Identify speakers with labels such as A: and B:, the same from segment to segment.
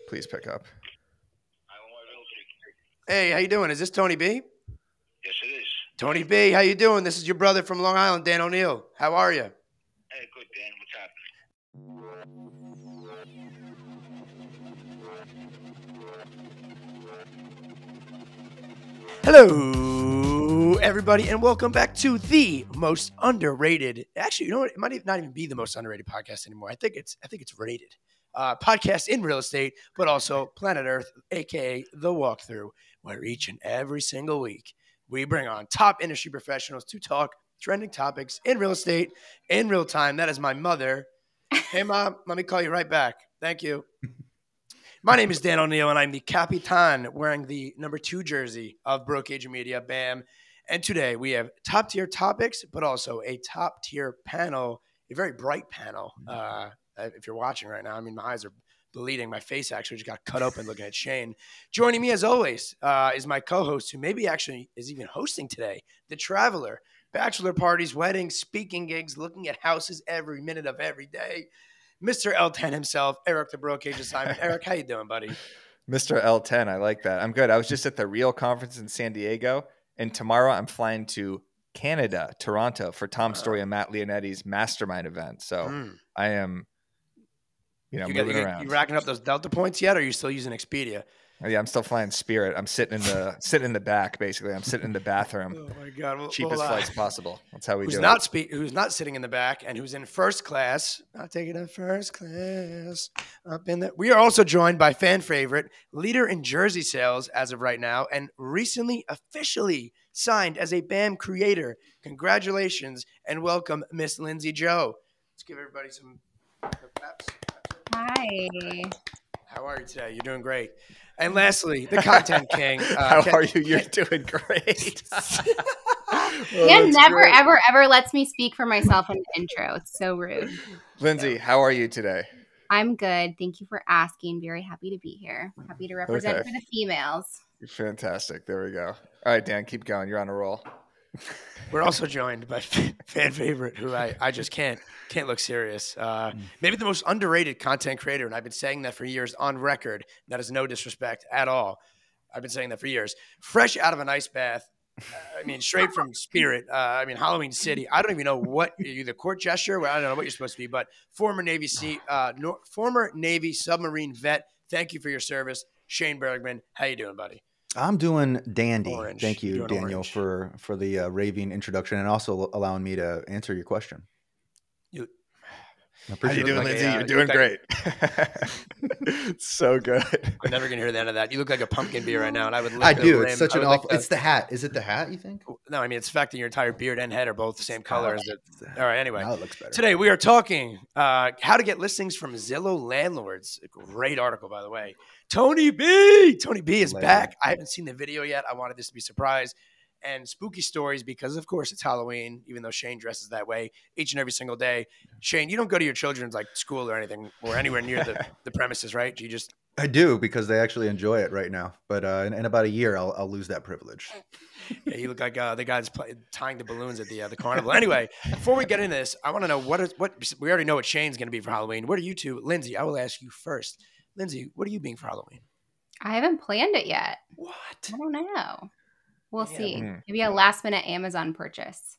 A: Please pick up.
B: Hey, how you doing? Is this Tony B?
C: Yes, it is.
B: Tony B, how you doing? This is your brother from Long Island, Dan Oneil. How are you?
C: Hey, good, Dan. What's happening?
B: Hello, everybody, and welcome back to the most underrated. Actually, you know what? It might not even be the most underrated podcast anymore. I think it's rated. Podcast in real estate, but also Planet Earth, aka The Walkthrough, where each and every single week we bring on top industry professionals to talk trending topics in real estate in real time. That is my mother. Hey, Mom, let me call you right back. Thank you. My name is Dan Oneil, and I'm the Capitan wearing the number 2 jersey of Broke Agent Media, BAM. And today we have top-tier topics, but also a top-tier panel, a very bright panel. If you're watching right now, I mean, my eyes are bleeding. My face actually just got cut open looking at Shane. Joining me, as always, is my co-host, who maybe actually is even hosting today, the Traveler. Bachelor parties, weddings, speaking gigs, looking at houses every minute of every day. Mr. L10 himself, Eric the Broke Agent Simon. Eric, how you doing, buddy?
A: Mr. L10, I like that. I'm good. I was just at the Real Conference in San Diego, and tomorrow I'm flying to Canada, Toronto, for Tom Story and Matt Leonetti's mastermind event. So I am, moving around.
B: You racking up those Delta points yet, or are you still using Expedia?
A: Yeah, I'm still flying Spirit. I'm sitting in the back, basically. I'm sitting in the bathroom.
B: Oh my God! Well,
A: cheapest flights possible. That's how we do
B: it. Who's not sitting in the back and who's in first class? Not taking a first class up in the. We are also joined by fan favorite, leader in jersey sales as of right now, and recently officially signed as a BAM creator. Congratulations and welcome, Miss Lindsey Joe. Let's give everybody some claps.
D: Hi.
B: How are you today? You're doing great. And lastly, the content king.
A: How are you? You're doing great.
D: Dan never, great. ever lets me speak for myself in the intro. It's so rude.
A: Lindsey, how are you today?
D: I'm good. Thank you for asking. Very happy to be here. Happy to represent for the females.
A: Fantastic. There we go. All right, Dan, keep going. You're on a roll.
B: We're also joined by fan favorite, who I just can't look serious. Maybe the most underrated content creator, and I've been saying that for years on record. That is no disrespect at all. I've been saying that for years. Fresh out of an ice bath, straight from Spirit. Halloween City. I don't even know what the court gesture. I don't know what you're supposed to be, but former Navy submarine vet. Thank you for your service, Shane Burgman. How you doing, buddy?
E: I'm doing dandy.
B: Orange.
E: Thank you, Daniel, for the raving introduction and also allowing me to answer your question.
A: How you doing, Lindsey? You're doing great. So good.
B: I'm never gonna hear the end of that. You look like a pumpkin beer right now, and I would.
E: I do. It's such an awful. It's the hat. Is it the hat? You think?
B: No, it's the fact that your entire beard and head are both the same color. All right. Anyway,
E: now it looks better.
B: Today we are talking how to get listings from Zillow Landlords. A great article, by the way. Tony B is back. I haven't seen the video yet. I wanted this to be a surprise. And spooky stories because, of course, it's Halloween, even though Shane dresses that way each and every single day. Shane, you don't go to your children's school or anything or anywhere near the premises, right? You just
E: I do because they actually enjoy it right now. But in about a year, I'll lose that privilege.
B: Yeah, you look like the guy that's tying the balloons at the carnival. Anyway, before we get into this, I want to know what we already know what Shane's going to be for Halloween. What are you two? Lindsey, I will ask you first. Lindsey, what are you being for Halloween?
D: I haven't planned it yet.
B: What?
D: I don't know. We'll see. Maybe a last minute Amazon purchase.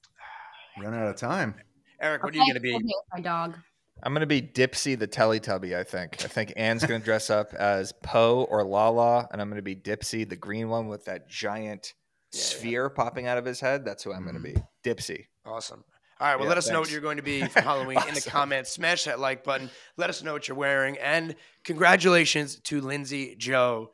E: Run out of time.
B: Eric, what are you going to be?
D: My dog.
A: I'm going to be Dipsy the Teletubby, I think. I think Anne's going to dress up as Poe or Lala, and I'm going to be Dipsy, the green one with that giant sphere popping out of his head. That's who I'm going to be. Dipsy.
B: Awesome. All right, well, let us know what you're going to be for Halloween in the comments. Smash that like button. Let us know what you're wearing. And congratulations to Lindsey Joe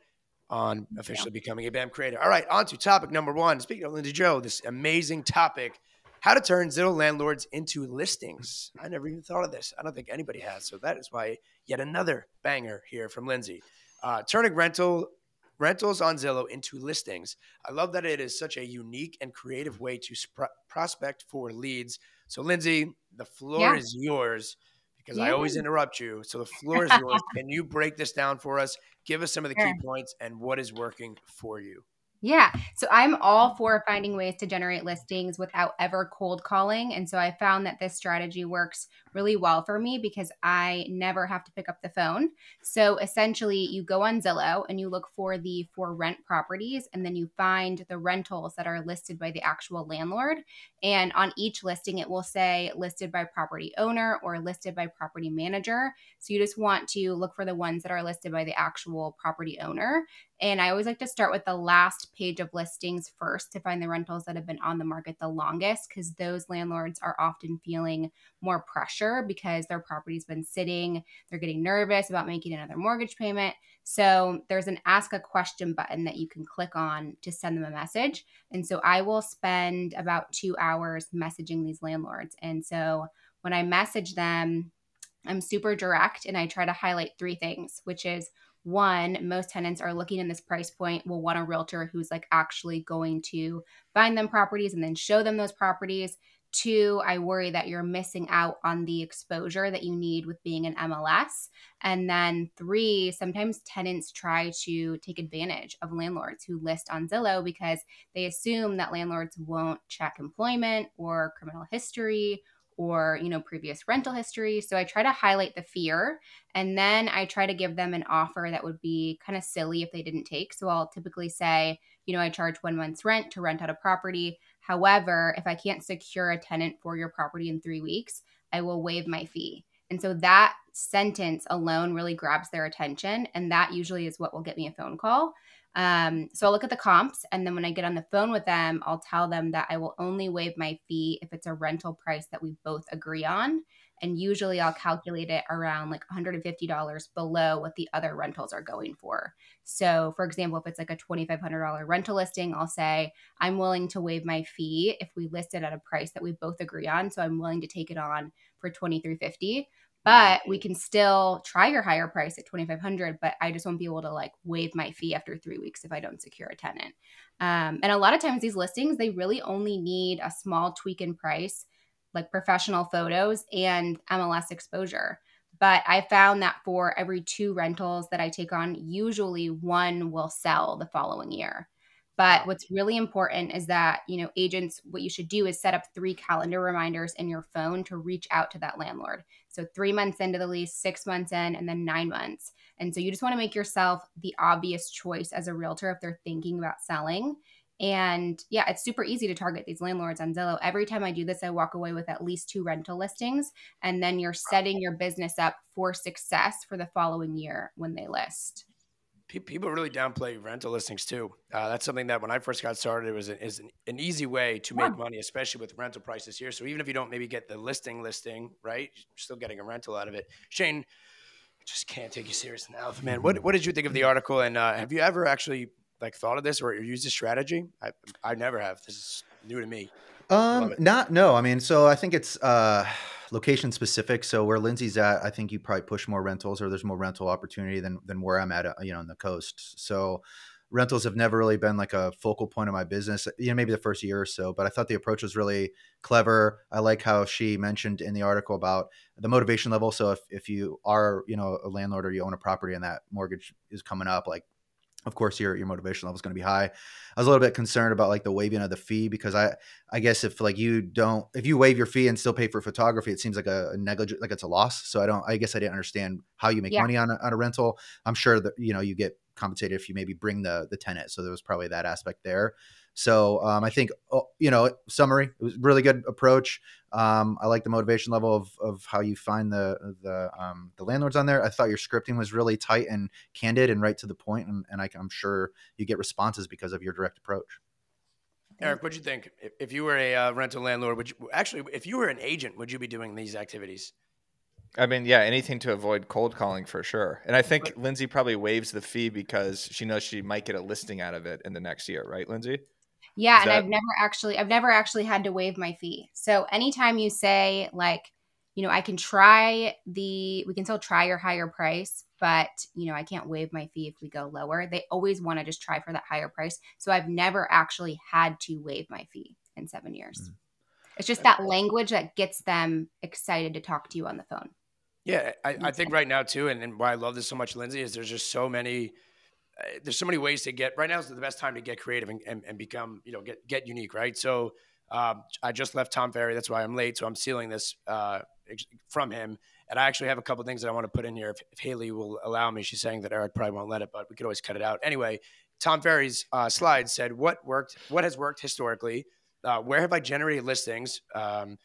B: on officially becoming a BAM creator. All right, on to topic number 1. Speaking of Lindsey Joe, this amazing topic, how to turn Zillow Landlords into listings. I never even thought of this. I don't think anybody has. So that is why yet another banger here from Lindsey. Turning rentals on Zillow into listings. I love that it is such a unique and creative way to prospect for leads. So Lindsey, the floor is yours. Because I always interrupt you. So the floor is yours. Can you break this down for us? Give us some of the key points and what is working for you.
D: Yeah. So I'm all for finding ways to generate listings without ever cold calling. And so I found that this strategy works really well for me because I never have to pick up the phone. So essentially, you go on Zillow and you look for the for rent properties, and then you find the rentals that are listed by the actual landlord. And on each listing, it will say listed by property owner or listed by property manager. So you just want to look for the ones that are listed by the actual property owner. And I always like to start with the last page of listings first to find the rentals that have been on the market the longest, because those landlords are often feeling more pressure because their property's been sitting. They're getting nervous about making another mortgage payment. So there's an ask a question button that you can click on to send them a message. And so I will spend about 2 hours messaging these landlords. And so when I message them, I'm super direct and I try to highlight 3 things, which is one, most tenants are looking in this price point, will want a realtor who's like actually going to find them properties and then show them those properties. 2, I worry that you're missing out on the exposure that you need with being an MLS. And then 3, sometimes tenants try to take advantage of landlords who list on Zillow because they assume that landlords won't check employment or criminal history or, previous rental history. So I try to highlight the fear, and then I try to give them an offer that would be kind of silly if they didn't take. So I'll typically say, I charge 1 month's rent to rent out a property. However, if I can't secure a tenant for your property in 3 weeks, I will waive my fee. And so that sentence alone really grabs their attention. And that usually is what will get me a phone call. So I'll look at the comps, and then when I get on the phone with them, I'll tell them that I will only waive my fee if it's a rental price that we both agree on. And usually I'll calculate it around like $150 below what the other rentals are going for. So for example, if it's like a $2,500 rental listing, I'll say, I'm willing to waive my fee if we list it at a price that we both agree on. So I'm willing to take it on for $2,350. But we can still try your higher price at $2,500, but I just won't be able to like waive my fee after 3 weeks if I don't secure a tenant. And a lot of times these listings, they really only need a small tweak in price, like professional photos and MLS exposure. But I found that for every 2 rentals that I take on, usually 1 will sell the following year. But what's really important is that, agents, what you should do is set up 3 calendar reminders in your phone to reach out to that landlord. So 3 months into the lease, 6 months in, and then 9 months. And so you just want to make yourself the obvious choice as a realtor if they're thinking about selling. And yeah, it's super easy to target these landlords on Zillow. Every time I do this, I walk away with at least 2 rental listings. And then you're setting your business up for success for the following year when they list.
B: People really downplay rental listings too. That's something that when I first got started, it was an easy way to make money, especially with rental prices here. So even if you don't maybe get the listing, right, you're still getting a rental out of it. Shane, I just can't take you serious enough, man. What did you think of the article? And have you ever actually thought of this or used this strategy? I never have. This is new to me.
E: No. I mean, so I think it's location specific. So where Lindsey's at, I think you probably push more rentals, or there's more rental opportunity than where I'm at, on the coast. So rentals have never really been like a focal point of my business, maybe the first year or so, but I thought the approach was really clever. I like how she mentioned in the article about the motivation level. So if you are, a landlord or you own a property and that mortgage is coming up, like, of course, your motivation level is going to be high. I was a little bit concerned about like the waiving of the fee, because I guess if you waive your fee and still pay for photography, it seems like a negligent, like it's a loss. So I guess I didn't understand how you make money on a rental. I'm sure that, you get compensated if you maybe bring the tenant. So there was probably that aspect there. So I think, summary, it was a really good approach. I like the motivation level of how you find the landlords on there. I thought your scripting was really tight and candid and right to the point. And I'm sure you get responses because of your direct approach.
B: Eric, what'd you think? If you were a rental landlord, if you were an agent, would you be doing these activities?
A: I mean, yeah, anything to avoid cold calling for sure. And I think Lindsey probably waives the fee because she knows she might get a listing out of it in the next year, right, Lindsey?
D: Yeah, and I've never actually had to waive my fee. So anytime you say like, we can still try your higher price, but I can't waive my fee if we go lower. They always want to just try for that higher price. So I've never actually had to waive my fee in 7 years. Mm-hmm. It's just that language that gets them excited to talk to you on the phone.
B: Yeah, I think right now too, and why I love this so much, Lindsey, is there's just so many there's so many ways to get. Right now is the best time to get creative and become, get unique, right? So I just left Tom Ferry. That's why I'm late. So I'm stealing this from him. And I actually have a couple things that I want to put in here. If Haley will allow me, she's saying that Eric probably won't let it, but we could always cut it out. Anyway, Tom Ferry's slide said, what has worked historically? Where have I generated listings? And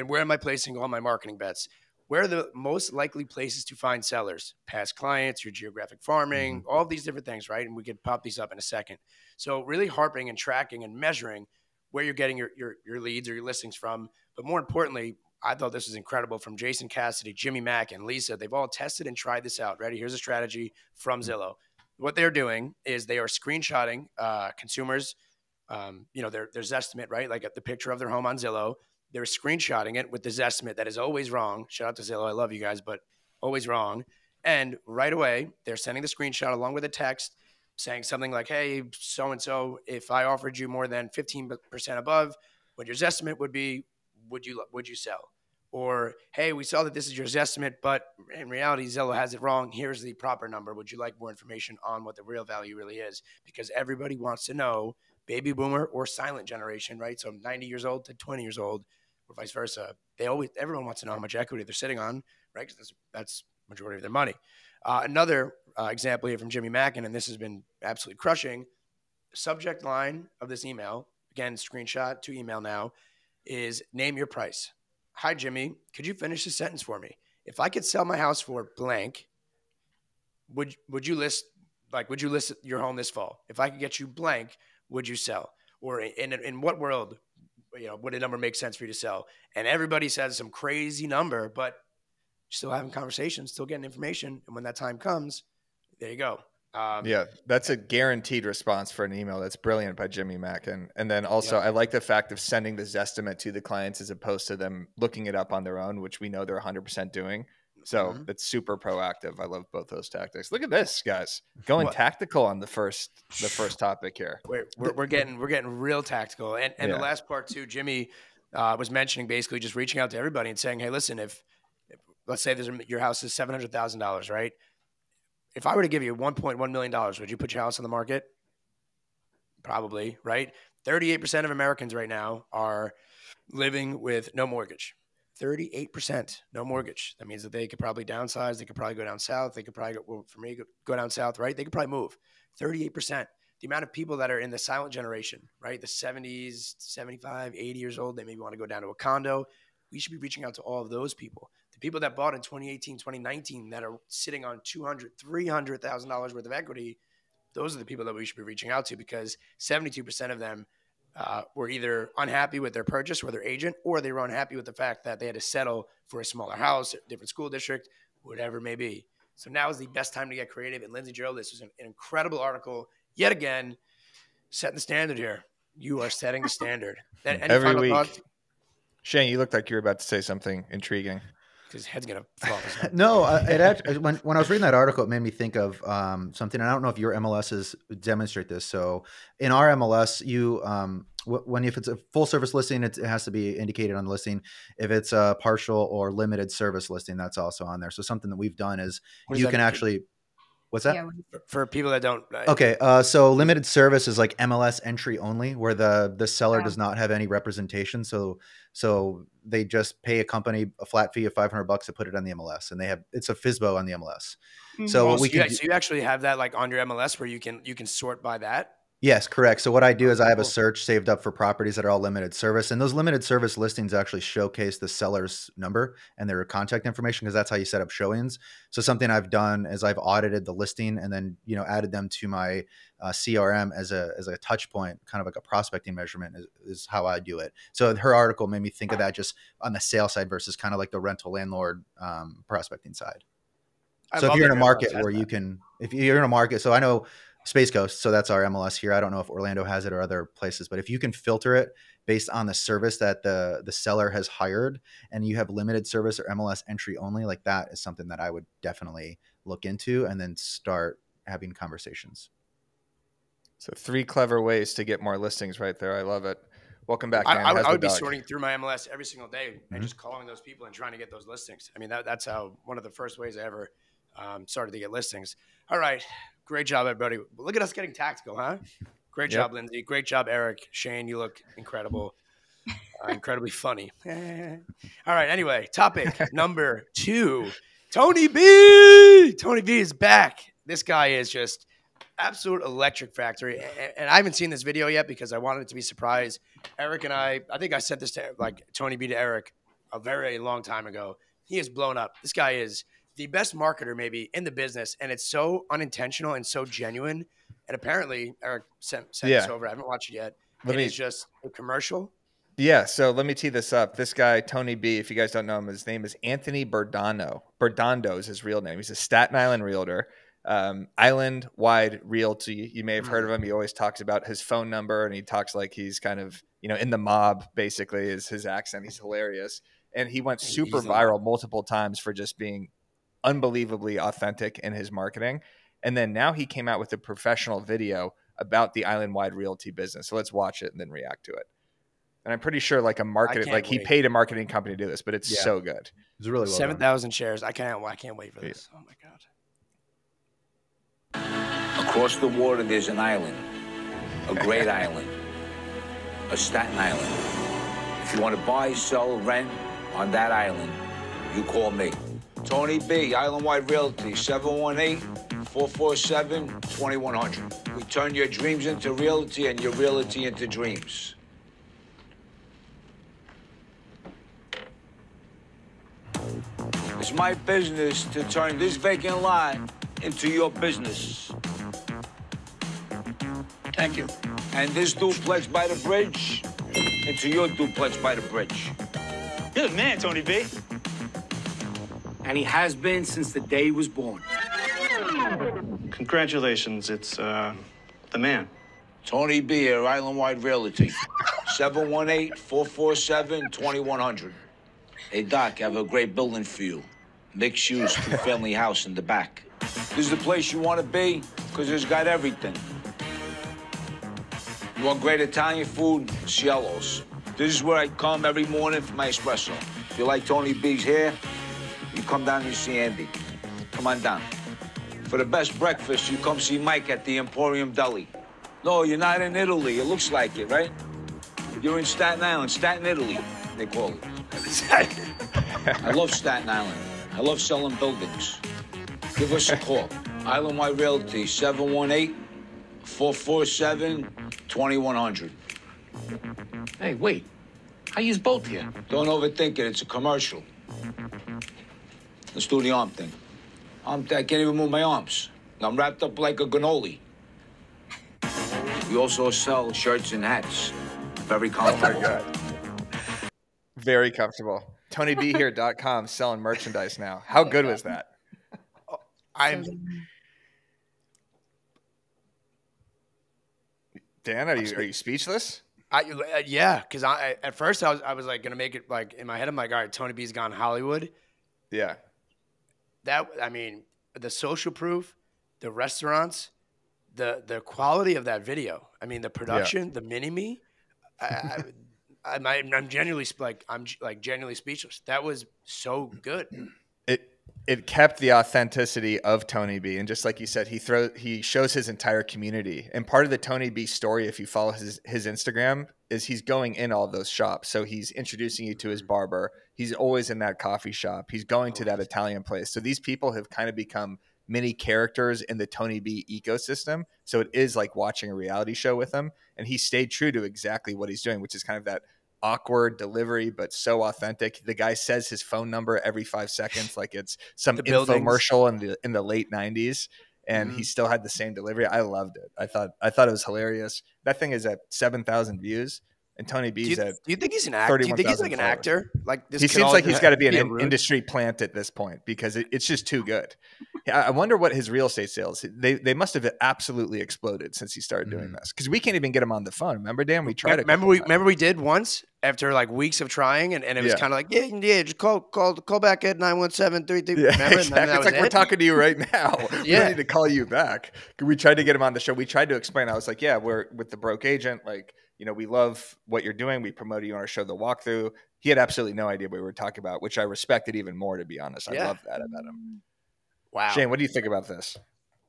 B: where am I placing all my marketing bets? Where are the most likely places to find sellers? Past clients, your geographic farming, all of these different things, right? And we could pop these up in a second. So really harping and tracking and measuring where you're getting your leads or your listings from. But more importantly, I thought this was incredible from Jason Cassidy, Jimmy Mack, and Lisa. They've all tested and tried this out. Ready? Here's a strategy from Zillow. What they're doing is they are screenshotting consumers, their Zestimate, right? Like the picture of their home on Zillow. They're screenshotting it with the Zestimate that is always wrong. Shout out to Zillow. I love you guys, but always wrong. And right away, they're sending the screenshot along with a text saying something like, hey, so-and-so, if I offered you more than 15% above what your Zestimate would be, would you sell? Or, hey, we saw that this is your Zestimate, but in reality, Zillow has it wrong. Here's the proper number. Would you like more information on what the real value really is? Because everybody wants to know, baby boomer or silent generation, right? So 90 years old to 20 years old, or vice versa. Everyone wants to know how much equity they're sitting on, right? Because that's majority of their money. Another example here from Jimmy Mackin, and this has been absolutely crushing. Subject line of this email, again, screenshot to email now, is name your price. Hi, Jimmy. Could you finish the sentence for me? If I could sell my house for blank, would you list your home this fall? If I could get you blank, would you sell? Or in what world, would a number make sense for you to sell? And everybody says some crazy number, but still having conversations, still getting information. And when that time comes, there you go.
A: That's a guaranteed response for an email. That's brilliant by Jimmy Mackin. And then also, I like the fact of sending the Zestimate to the clients as opposed to them looking it up on their own, which we know they're 100% doing. So that's super proactive. I love both those tactics. Look at this, guys, going tactical on the first topic here.
B: We're getting real tactical. And the last part too, Jimmy was mentioning basically just reaching out to everybody and saying, hey, listen, if let's say your house is $700,000, right? If I were to give you $1.1 million, would you put your house on the market? Probably, right? 38% of Americans right now are living with no mortgage. 38%, no mortgage. That means that they could probably downsize. They could probably go down south. They could probably go down south, right? They could probably move. 38%. The amount of people that are in the silent generation, right? The 70s, 75, 80 years old, they maybe want to go down to a condo. We should be reaching out to all of those people. The people that bought in 2018, 2019 that are sitting on $200,000, $300,000 worth of equity, those are the people that we should be reaching out to because 72% of them were either unhappy with their purchase or their agent, or they were unhappy with the fact that they had to settle for a smaller house, a different school district, whatever it may be. So now is the best time to get creative. And Lindsey Joe, this was an incredible article. Yet again, setting the standard here. You are setting the standard.
A: Every week. Thoughts? Shane, you looked like you were about to say something intriguing.
B: His head's going to fall off his head.
E: No, it actually, when I was reading that article, it made me think of something. And I don't know if your MLSs demonstrate this. So in our MLS, if it's a full service listing, it has to be indicated on the listing. If it's a partial or limited service listing, that's also on there. So something that we've done is you can actually... What's that? Yeah.
B: For people that don't.
E: Okay. So limited service is like MLS entry only, where the seller does not have any representation. So they just pay a company a flat fee of $500 to put it on the MLS, and it's a FSBO on the MLS.
B: Mm-hmm. So you actually have that like on your MLS where you can sort by that.
E: Yes, correct. So what I do is I have a search saved up for properties that are all limited service, and those limited service listings actually showcase the seller's number and their contact information because that's how you set up showings. So something I've done is I've audited the listing and then added them to my CRM as a touch point, kind of like a prospecting measurement is how I do it. So her article made me think of that just on the sale side versus kind of like the rental landlord prospecting side. So if you're in a market where if you're in a market, so I know Space Coast, so that's our MLS here. I don't know if Orlando has it or other places, but if you can filter it based on the service that the seller has hired and you have limited service or MLS entry only, like that is something that I would definitely look into and then start having conversations.
A: So 3 clever ways to get more listings right there. I love it. Welcome back, Dan.
B: I would be sorting through my MLS every single day and just calling those people and trying to get those listings. I mean, that's how one of the first ways I ever started to get listings. All right. Great job, everybody. Look at us getting tactical, huh? Great job, Lindsey. Great job, Eric. Shane, you look incredible. Incredibly funny. All right. Anyway, topic number 2. Tony B. Tony B is back. This guy is just absolute electric factory. And I haven't seen this video yet because I wanted it to be a surprise. Eric and I think I sent this to Tony B to Eric a very long time ago. He is blown up. This guy is the best marketer maybe in the business. And it's so unintentional and so genuine. And apparently Eric sent this over. I haven't watched it yet. It's just a commercial.
A: Yeah, so let me tee this up. This guy, Tony B, if you guys don't know him, his name is Anthony Berdano. Berdando is his real name. He's a Staten Island realtor, island-wide realty. You may have heard of him. He always talks about his phone number, and he talks like he's kind of, in the mob, basically, is his accent. He's hilarious. And he went super viral multiple times for just being unbelievably authentic in his marketing. And then now he came out with a professional video about the island-wide realty business. So let's watch it and then react to it. And I'm pretty sure he paid a marketing company to do this, but it's so good.
E: It's really well
B: 7,000 shares. I can't wait for this. Oh my
F: God. Across the water, there's an island, a great island, a Staten Island. If you want to buy, sell, rent on that island, you call me. Tony B, Island Wide Realty, 718-447-2100. We turn your dreams into realty and your realty into dreams. It's my business to turn this vacant lot into your business.
B: Thank you.
F: And this duplex by the bridge into your duplex by the bridge.
G: You're the man, Tony B.
H: And he has been since the day he was born.
G: Congratulations, it's the man.
F: Tony B here, Island Wide Realty. 718-447-2100. Hey, Doc, I have a great building for you. Mixed use, 2-family house in the back. This is the place you want to be because it's got everything. You want great Italian food? Ciello's. This is where I come every morning for my espresso. If you like Tony B's hair, you come down and you see Andy. Come on down. For the best breakfast, you come see Mike at the Emporium Deli. No, you're not in Italy. It looks like it, right? You're in Staten Island, Staten Italy, they call it. I love Staten Island. I love selling buildings. Give us a call. Island Wide Realty, 718-447-2100.
H: Hey, wait. I use both here.
F: Don't overthink it. It's a commercial. Let's do the arm thing. I can't even move my arms. I'm wrapped up like a cannoli. We also sell shirts and hats. Very comfortable.
A: Oh, my God. Very comfortable. TonyBHere.com selling merchandise now. How good was that? Dan, are you speechless?
B: Yeah, because at first I was like gonna make it like in my head. I'm like, all right, Tony B's gone Hollywood.
A: Yeah.
B: The social proof, the restaurants, the quality of that video. I mean, the production, the mini-me. I'm genuinely genuinely speechless. That was so good.
A: It kept the authenticity of Tony B, and just like you said, he shows his entire community. And part of the Tony B story, if you follow his Instagram, is he's going in all of those shops. So he's introducing you to his barber. He's always in that coffee shop. He's going to that Italian place. So these people have kind of become mini characters in the Tony B ecosystem. So it is like watching a reality show with him. And he stayed true to exactly what he's doing, which is kind of that awkward delivery, but so authentic. The guy says his phone number every 5 seconds, like it's some infomercial in the late 90s, and he still had the same delivery. I loved it. I thought it was hilarious. That thing is at 7,000 views, and Tony B's at.
B: Do you think he's an actor? Do you think he's like an actor? Like this?
A: He seems like he's got to be an industry plant at this point because it's just too good. I wonder what his real estate sales. They must have absolutely exploded since he started doing this, because we can't even get him on the phone. Remember, Dan? We tried.
B: Remember we did once after like weeks of trying, and it was kind of like just call back at 917-33.
A: Yeah, exactly. It's like we're talking to you right now. We don't need to call you back. We tried to get him on the show. We tried to explain. I was like, we're with the broke agent. Like, we love what you're doing. We promoted you on our show, The Walkthrough. He had absolutely no idea what we were talking about, which I respected even more, to be honest. I love that about him.
B: Wow.
A: Shane, what do you think about this?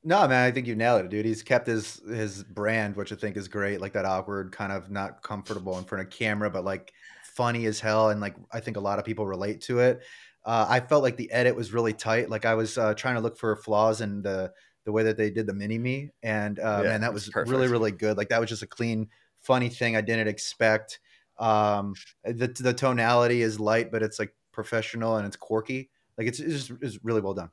E: No, man, I think you nailed it, dude. He's kept his brand, which I think is great. Like that awkward, kind of not comfortable in front of camera, but like funny as hell. And like I think a lot of people relate to it. I felt like the edit was really tight. Like I was trying to look for flaws in the way that they did the mini me, and man, that was
A: perfect.
E: really, really good. Like that was just a clean, funny thing I didn't expect. The tonality is light, but it's like professional and it's quirky. Like it's really well done.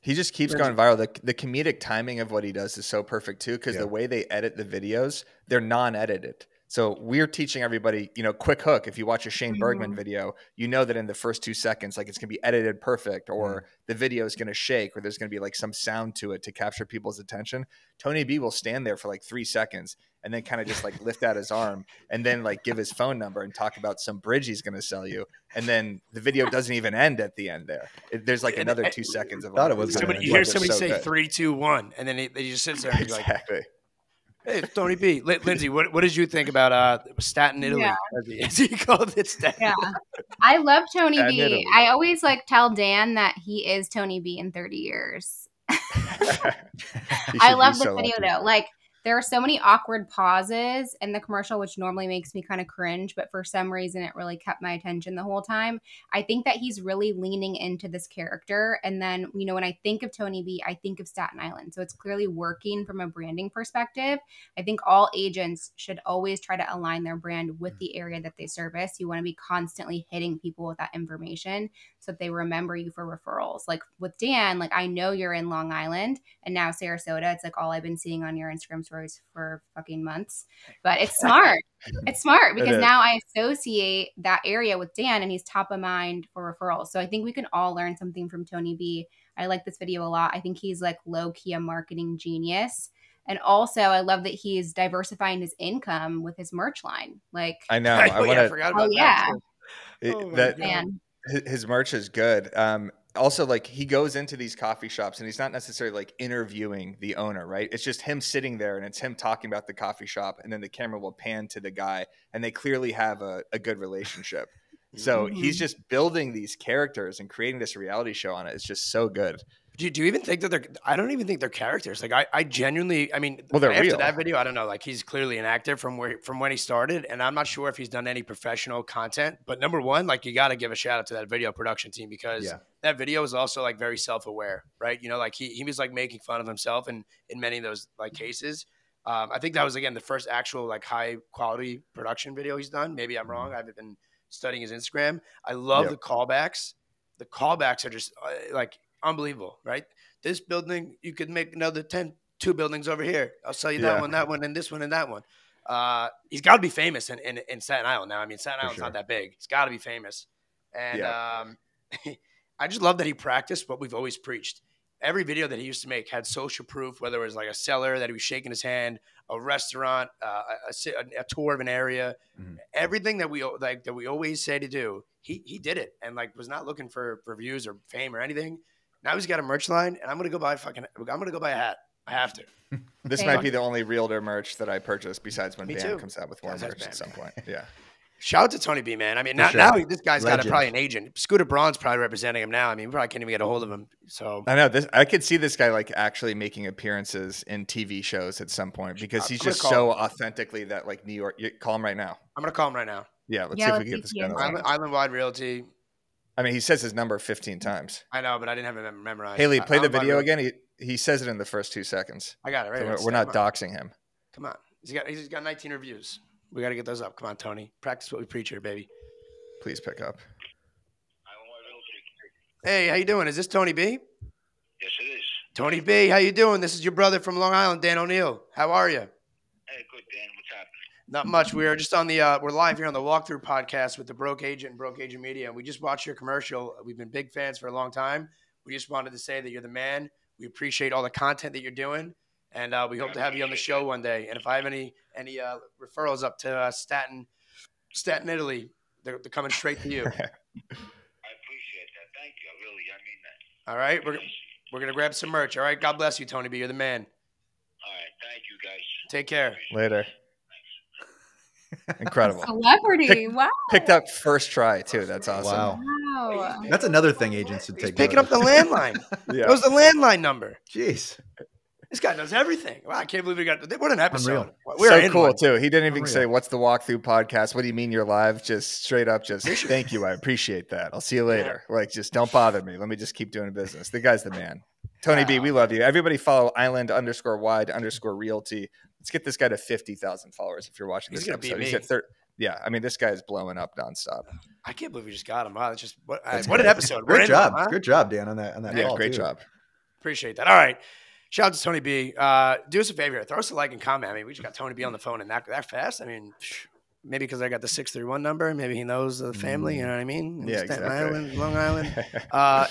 A: He just keeps going viral. The comedic timing of what he does is so perfect too, because the way they edit the videos, they're non-edited. So we're teaching everybody, quick hook. If you watch a Shane Burgman video, you know that in the first 2 seconds, like it's going to be edited perfect, or the video is going to shake, or there's going to be like some sound to it to capture people's attention. Tony B will stand there for like 3 seconds and then kind of just like lift out his arm and then like give his phone number and talk about some bridge he's going to sell you. And then the video doesn't even end at the end there. There's like another 2 seconds of
E: thought it was
B: somebody. You hear somebody say 3, 2, 1, and then he just sits there and he's
A: exactly.
B: Like, "Hey, it's Tony B." Lindsey, what did you think about Staten Italy?
D: Yeah.
B: As he called it, Staten.
D: Yeah, I love Tony
A: Staten
D: B.
A: Italy.
D: I always like tell Dan that he is Tony B in 30 years. I love the video though. Like there are so many awkward pauses in the commercial, which normally makes me kind of cringe, but for some reason it really kept my attention the whole time. I think that he's really leaning into this character. And then, when I think of Tony B, I think of Staten Island. So it's clearly working from a branding perspective. I think all agents should always try to align their brand with the area that they service. You want to be constantly hitting people with that information so that they remember you for referrals. Like with Dan, like I know you're in Long Island and now Sarasota. It's like all I've been seeing on your Instagram stories for fucking months. But it's smart. It's smart because now I associate that area with Dan and he's top of mind for referrals. So I think we can all learn something from Tony B. I like this video a lot. I think he's like low-key a marketing genius. And also, I love that he's diversifying his income with his merch line. Like
A: I know.
B: I forgot about that.
D: Man.
A: His merch is good. Also, like he goes into these coffee shops and he's not necessarily like interviewing the owner, right? It's just him sitting there and it's him talking about the coffee shop, and then the camera will pan to the guy and they clearly have a good relationship. So he's just building these characters and creating this reality show on it. It's just so good.
B: Do you even think that I don't even think they're characters. Like I genuinely,
A: they're
B: after
A: real.
B: that video, I don't know. Like he's clearly an actor from when he started, and I'm not sure if he's done any professional content. But number one, like you got to give a shout out to that video production team because that video is also like very self-aware, right? Like he was like making fun of himself in many of those like cases. I think that was again the first actual like high quality production video he's done. Maybe I'm wrong. I've been studying his Instagram. I love the callbacks. The callbacks are just like unbelievable, right? This building, you could make another 2 buildings over here. I'll sell you that one, and this one, and that one. He's got to be famous in Staten Island now. Staten Island's not that big. He's got to be famous. And I just love that he practiced what we've always preached. Every video that he used to make had social proof, whether it was like a seller that he was shaking his hand, a restaurant, a tour of an area, everything that we always say to do, he did it, and like was not looking for views or fame or anything. Now he's got a merch line, and I'm gonna go buy a hat. I have to.
A: This might be the only realtor merch that I purchase besides when BAM comes out with more merch at some point. Yeah.
B: Shout out to Tony B, man. Now this guy's got probably an agent. Scooter Braun's probably representing him now. We probably can't even get a hold of him. So
A: I know I could see this guy like actually making appearances in TV shows at some point because he's just so authentically that like New York. You call him right now.
B: I'm gonna call him right now.
A: Yeah, let's see if we can get this guy.
B: Island Wide Realty.
A: He says his number 15 times.
B: I know, but I didn't have it memorized.
A: Haley, play the video again. He says it in the first 2 seconds.
B: I got it right.
A: So we're not doxing him.
B: Come on. He's got 19 reviews. We got to get those up. Come on, Tony. Practice what we preach here, baby.
A: Please pick up.
B: Hey, how you doing? Is this Tony B?
C: Yes, it is.
B: Tony B, how you doing? This is your brother from Long Island, Dan Oneil. How are you?
C: Hey, good, Dan. What's happening?
B: Not much. We are just on the we're live here on the Walkthrough podcast with the Broke Agent and Broke Agent Media. We just watched your commercial. We've been big fans for a long time. We just wanted to say that you're the man. We appreciate all the content that you're doing, and we hope to have you on the show one day. And if I have any referrals up to Staten, Italy, they're coming straight to you.
C: I appreciate that. Thank you. I mean that.
B: All right, we're gonna grab some merch. All right, God bless you, Tony B. You're the man.
C: All right, thank you, guys.
B: Take care.
A: Later. Incredible.
D: Celebrity. Wow.
A: Picked up first try too. That's awesome.
D: Wow.
E: That's another thing agents should
B: He's
E: take.
B: picking up the landline.
A: Yeah.
B: That was the landline number.
E: Jeez.
B: This guy does everything. Wow, I can't believe we got what an episode.
E: Unreal.
B: We're
A: So cool
B: one.
A: too. He didn't even
E: Unreal.
A: say, "What's the walkthrough podcast? What do you mean you're live?" Just straight up, just thank you. I appreciate that. I'll see you later. Like, just don't bother me. Let me just keep doing business. The guy's the man. Tony B, we love you. Everybody follow island_wide_realty. Let's get this guy to 50,000 followers. If you're watching this
B: He's gonna
A: episode,
B: beat
A: he's
B: me.
A: at 30. Yeah, I mean, this guy is blowing up nonstop.
B: I can't believe we just got him. Wow, that's just what an
A: great.
B: episode.
E: Great job.
B: Huh?
E: Good job, Dan, on that
A: Yeah,
E: call,
A: great
E: too.
A: job.
B: Appreciate that. All right. Shout out to Tony B. Do us a favor. Throw us a like and comment. I mean, we just got Tony B on the phone and that fast. I mean, maybe because I got the 631 number. Maybe he knows the family. You know what I mean?
A: Yeah,
B: Staten
A: exactly.
B: Island, Long Island.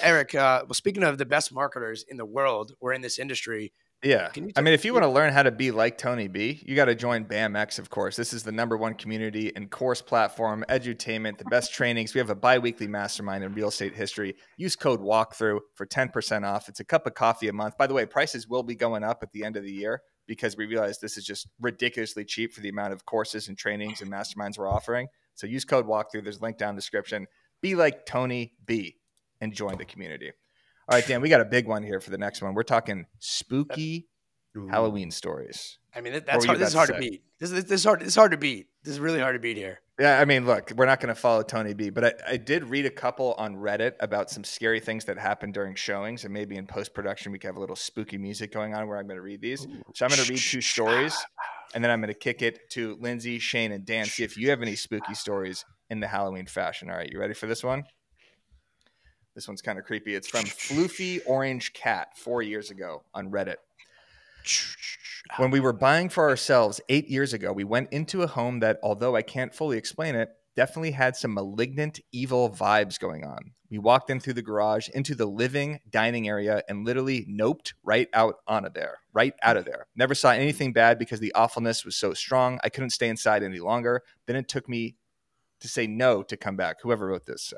B: Eric, well, speaking of the best marketers in the world or in this industry.
A: Yeah. I mean, if you want to learn how to be like Tony B, you got to join BAMX, of course. This is the #1 community and course platform, edutainment, the best trainings. We have a bi-weekly mastermind in real estate history. Use code WALKTHROUGH for 10% off. It's a cup of coffee a month. By the way, prices will be going up at the end of the year because we realize this is just ridiculously cheap for the amount of courses and trainings and masterminds we're offering. So use code WALKTHROUGH. There's a link down in the description. Be like Tony B and join the community. All right, Dan, we got a big one here for the next one. We're talking spooky Halloween stories.
B: I mean, that's hard. This is hard to beat. This is hard. It's hard to beat. This is really hard to beat here.
A: Yeah, I mean, look, we're not going to follow Tony B, but I did read a couple on Reddit about some scary things that happened during showings, and maybe in post-production we could have a little spooky music going on where I'm going to read these. So I'm going to read 2 stories, and then I'm going to kick it to Lindsey, Shane, and Dan, see if you have any spooky stories in the Halloween fashion. All right, you ready for this one? This one's kind of creepy. It's from Floofy Orange Cat 4 years ago on Reddit. When we were buying for ourselves 8 years ago, we went into a home that, although I can't fully explain it, definitely had some malignant, evil vibes going on. We walked in through the garage, into the living, dining area, and literally noped right out of there. Never saw anything bad because the awfulness was so strong. I couldn't stay inside any longer. Then it took me to say no to come back. Whoever wrote this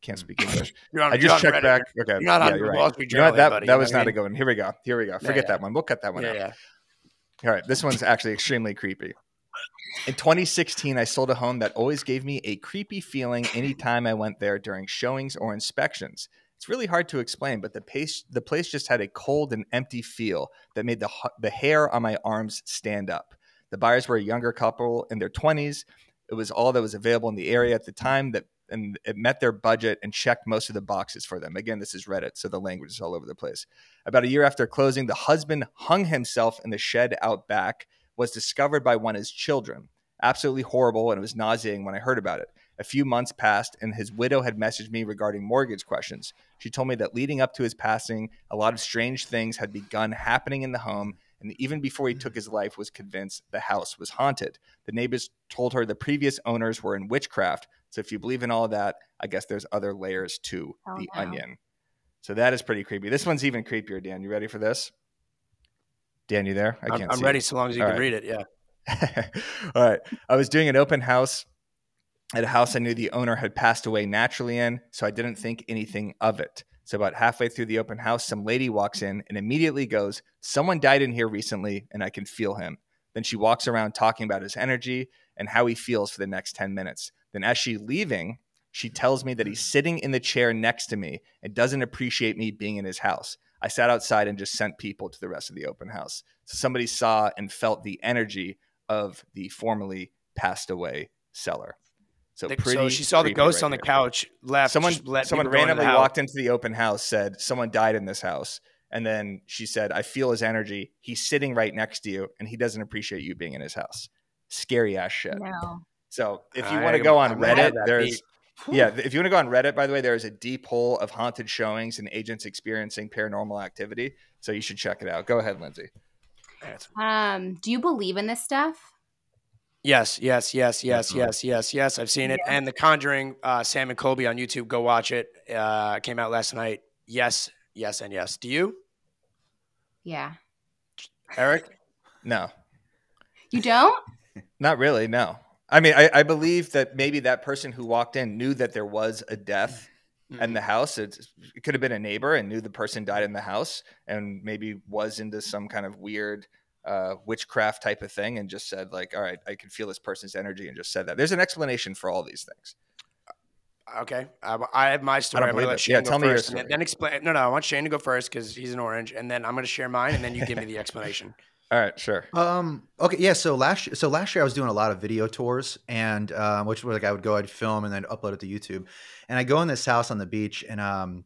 A: can't speak English.
B: I
A: just checked back. Okay,
B: you're not on
A: you're
B: Wall
A: right.
B: Street
A: You know
B: Journal,
A: what?
B: buddy.
A: That was not a good one. Here we go. Forget
B: Yeah.
A: that one. We'll cut that one out.
B: Yeah.
A: All right, this one's actually extremely creepy. In 2016, I sold a home that always gave me a creepy feeling anytime I went there during showings or inspections. It's really hard to explain, but the place just had a cold and empty feel that made the hair on my arms stand up. The buyers were a younger couple in their 20s. It was all that was available in the area at the time, and it met their budget and checked most of the boxes for them. Again, this is Reddit, so the language is all over the place. About a year after closing, the husband hung himself in the shed out back, was discovered by one of his children. Absolutely horrible, and it was nauseating when I heard about it. A few months passed, and his widow had messaged me regarding mortgage questions. She told me that leading up to his passing, a lot of strange things had begun happening in the home, and even before he took his life, was convinced the house was haunted. The neighbors told her the previous owners were in witchcraft. So if you believe in all of that, I guess there's other layers to the onion. So that is pretty creepy. This one's even creepier, Dan. You ready for this? Dan, you there?
B: I'm ready so long as you can read it. Yeah.
A: All right. I was doing an open house at a house I knew the owner had passed away naturally in, so I didn't think anything of it. So about halfway through the open house, some lady walks in and immediately goes, "Someone died in here recently, and I can feel him." Then she walks around talking about his energy and how he feels for the next 10 minutes. Then as she's leaving, she tells me that he's sitting in the chair next to me and doesn't appreciate me being in his house. I sat outside and just sent people to the rest of the open house. So somebody saw and felt the energy of the formerly passed away seller. So
B: she saw the ghost on the couch, left.
A: Someone randomly
B: walked
A: walked into the open house, said, "Someone died in this house." And then she said, "I feel his energy. He's sitting right next to you, and he doesn't appreciate you being in his house." Scary ass shit.
D: No.
A: So if you want to go on Reddit, if you want to go on Reddit, by the way, there is a deep hole of haunted showings and agents experiencing paranormal activity. So you should check it out. Go ahead, Lindsey.
D: Do you believe in this stuff?
B: Yes. I've seen it. And The Conjuring, Sam and Colby on YouTube. Go watch it. Came out last night. Yes, and yes. Do you?
D: Yeah.
B: Eric?
A: No.
D: You don't?
A: Not really, no. I mean, I believe that maybe that person who walked in knew that there was a death in the house. It could have been a neighbor and knew the person died in the house and maybe was into some kind of weird witchcraft type of thing and just said like, all right, I can feel this person's energy and just said that. There's an explanation for all these things.
B: Okay. I have my story.
A: I don't
B: I'm going to
A: believe
B: let
A: it.
B: Shane
A: Yeah,
B: go
A: tell me your
B: first.
A: story.
B: And then explain. No, I want Shane to go first because he's an orange. And then I'm going to share mine. And then you give me the explanation.
A: All right, sure.
E: Okay, yeah. So last year I was doing a lot of video tours, and which was like I'd film and then upload it to YouTube. And I go in this house on the beach, and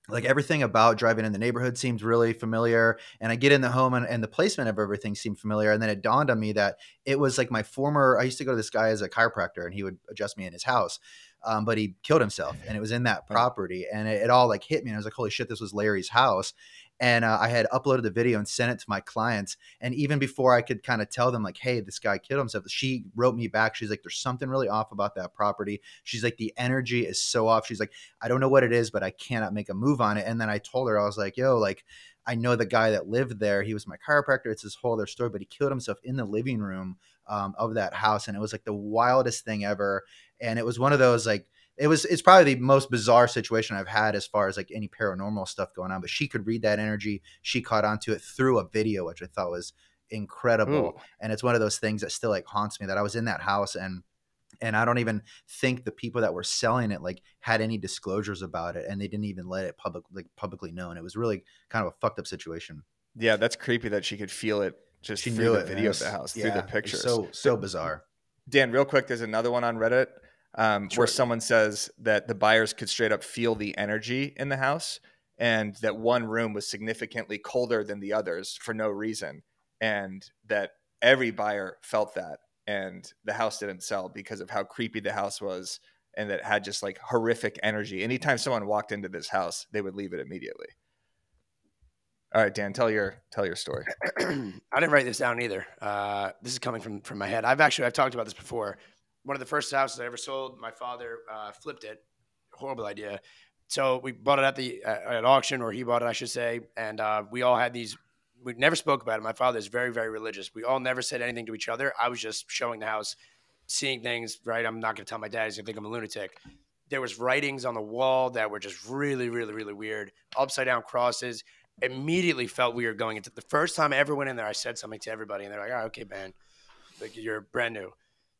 E: like everything about driving in the neighborhood seemed really familiar. And I get in the home, and the placement of everything seemed familiar. And then it dawned on me that it was like I used to go to this guy as a chiropractor, and he would adjust me in his house. But he killed himself, and it was in that property, and it all like hit me. And I was like, holy shit, this was Larry's house. And I had uploaded the video and sent it to my clients. And even before I could kind of tell them like, hey, this guy killed himself, she wrote me back. She's like, there's something really off about that property. She's like, the energy is so off. She's like, I don't know what it is, but I cannot make a move on it. And then I told her, I was like, yo, like, I know the guy that lived there. He was my chiropractor. It's this whole other story, but he killed himself in the living room of that house. And it was like the wildest thing ever. And it was one of those like, it's probably the most bizarre situation I've had as far as like any paranormal stuff going on, but she could read that energy. She caught onto it through a video, which I thought was incredible. Ooh. And it's one of those things that still like haunts me, that I was in that house and I don't even think the people that were selling it like had any disclosures about it, and they didn't even let it publicly known. It was really kind of a fucked up situation.
A: Yeah, that's creepy that she could feel it just
E: she
A: through
E: knew
A: the
E: it,
A: video of the house, through the pictures.
E: So bizarre.
A: Dan, real quick, there's another one on Reddit where someone says that the buyers could straight up feel the energy in the house, and that one room was significantly colder than the others for no reason, and that every buyer felt that, and the house didn't sell because of how creepy the house was, and that it had just like horrific energy. Anytime someone walked into this house, they would leave it immediately. All right, Dan, tell your story.
B: I didn't write this down either. This is coming from my head. I've talked about this before. One of the first houses I ever sold, my father flipped it. Horrible idea. So we bought it at auction, or he bought it, I should say. And we all had these. We never spoke about it. My father is very, very religious. We all never said anything to each other. I was just showing the house, seeing things. Right. I'm not going to tell my dad. He's going to think I'm a lunatic. There was writings on the wall that were just really, really, really weird. Upside down crosses. Immediately felt weird going into the first time I ever went in there. I said something to everybody, and they're like, "Oh, okay, man, like you're brand new."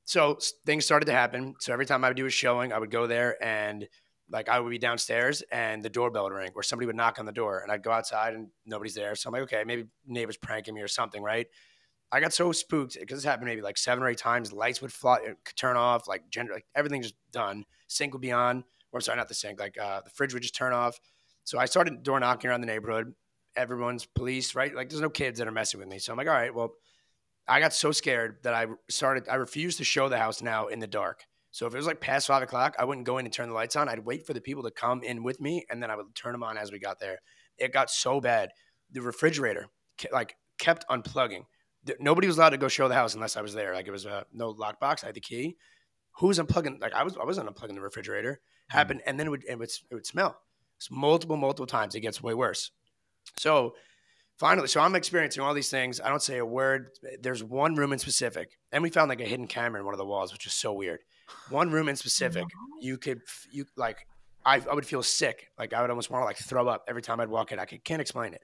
B: So things started to happen. So every time I would do a showing, I would go there, and like I would be downstairs, and the doorbell would ring, or somebody would knock on the door, and I'd go outside, and nobody's there. So I'm like, okay, maybe neighbors pranking me or something, right? I got so spooked because this happened maybe like 7 or 8 times. Lights would fly, turn off, like everything just done. Sink would be on, or I'm sorry, not the sink. Like the fridge would just turn off. So I started door knocking around the neighborhood. Everyone's police, right? Like there's no kids that are messing with me. So I'm like, all right, well, I got so scared that I refused to show the house now in the dark. So if it was like past 5 o'clock, I wouldn't go in and turn the lights on. I'd wait for the people to come in with me, and then I would turn them on as we got there. It got so bad. The refrigerator kept unplugging. Nobody was allowed to go show the house unless I was there. Like it was no lockbox. I had the key. Who was unplugging? Like I wasn't unplugging the refrigerator. Happened, and then it would smell. It's multiple times. It gets way worse. So finally, I'm experiencing all these things. I don't say a word. There's one room in specific, and we found like a hidden camera in one of the walls, which is so weird. One room in specific, I would feel sick. Like I would almost want to like throw up every time I'd walk in. Can't explain it.